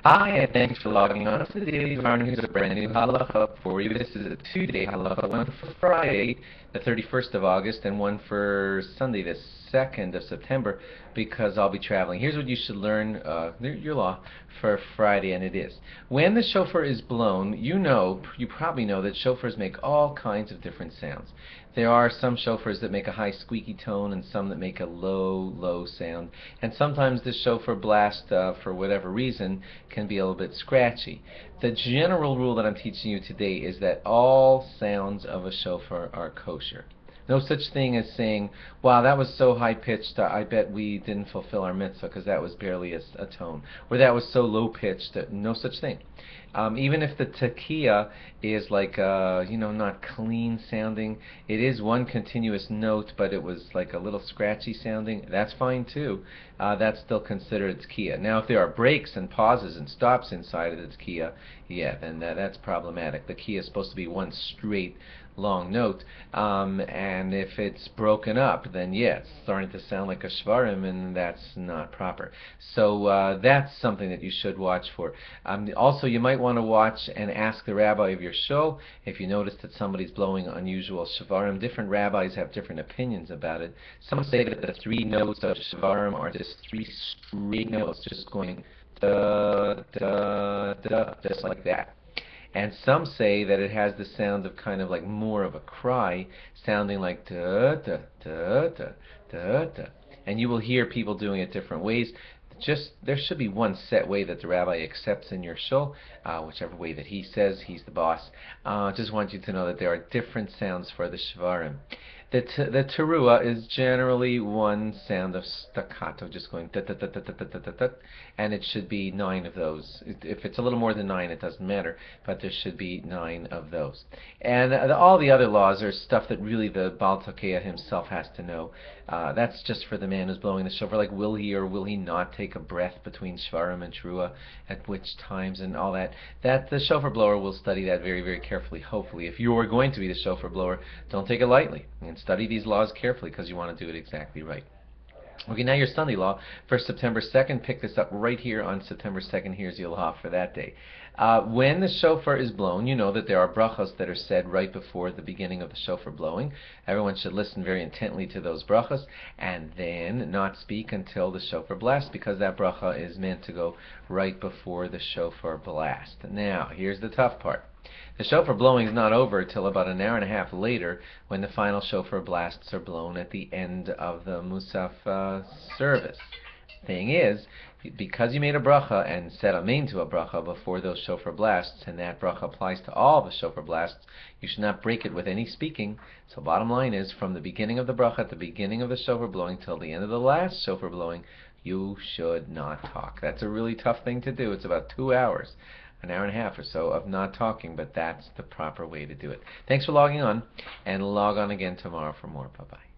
Hi, and thanks for logging on to the Daily Dvar. Here's a brand new halacha for you. This is a two-day halacha, one for Friday, the 31st of August, and one for Sunday, the 2nd of September, because I'll be traveling. Here's what you should learn, your law, for Friday, and it is. When the shofar is blown, you probably know that shofars make all kinds of different sounds. There are some shofars that make a high squeaky tone and some that make a low sound. And sometimes the shofar blast, for whatever reason, can be a little bit scratchy. The general rule that I'm teaching you today is that all sounds of a shofar are kosher. No such thing as saying, wow, that was so high-pitched, I bet we didn't fulfill our mitzvah because that was barely a tone. Or that was so low-pitched, no such thing. Even if the tekiah is like, not clean sounding, it is one continuous note, but it was like a little scratchy sounding, that's fine too. That's still considered tekiah. Now, if there are breaks and pauses and stops inside of the tekiah, yeah, then that's problematic. The tekiah is supposed to be one straight long note, and if it's broken up, then yeah, it's starting to sound like a shvarim, and that's not proper. So that's something that you should watch for. Also, you might want to watch and ask the rabbi of your show if you notice that somebody's blowing unusual shvarim. Different rabbis have different opinions about it. Some say that the three notes of shvarim are just three straight notes, just going da da da, just like that. And some say that it has the sound of kind of like more of a cry, sounding like da da da da da da. And you will hear people doing it different ways. Just there should be one set way that the rabbi accepts in your shul, whichever way that he says. He's the boss. Just want you to know that there are different sounds for the shvarim. The teruah is generally one sound of staccato, just going da da da da da da da da, and it should be 9 of those. If it's a little more than 9, it doesn't matter, but there should be 9 of those. And all the other laws are stuff that really the Baal Tokeah himself has to know. That's just for the man who's blowing the shofar, like will he or will he not take a breath between shvarim and teruah, at which times, and all that. That the shofar blower will study that very, very carefully. Hopefully, if you are going to be the shofar blower, don't take it lightly, and study these laws carefully because you want to do it exactly right. Okay, now your Sunday law for September 2nd. Pick this up right here on September 2nd. Here's your law for that day. When the shofar is blown, you know that there are brachos that are said right before the beginning of the shofar blowing. Everyone should listen very intently to those brachos and then not speak until the shofar blast, because that bracha is meant to go right before the shofar blast. Now, here's the tough part. The shofar blowing is not over until about an hour and a half later, when the final shofar blasts are blown at the end of the Musaf service. Thing is, because you made a bracha and said amen to a bracha before those shofar blasts, and that bracha applies to all the shofar blasts, you should not break it with any speaking. So bottom line is, from the beginning of the bracha at the beginning of the shofar blowing till the end of the last shofar blowing, you should not talk. That's a really tough thing to do. It's about 2 hours, an hour and a half or so of not talking, but that's the proper way to do it. Thanks for logging on, and log on again tomorrow for more. Bye-bye.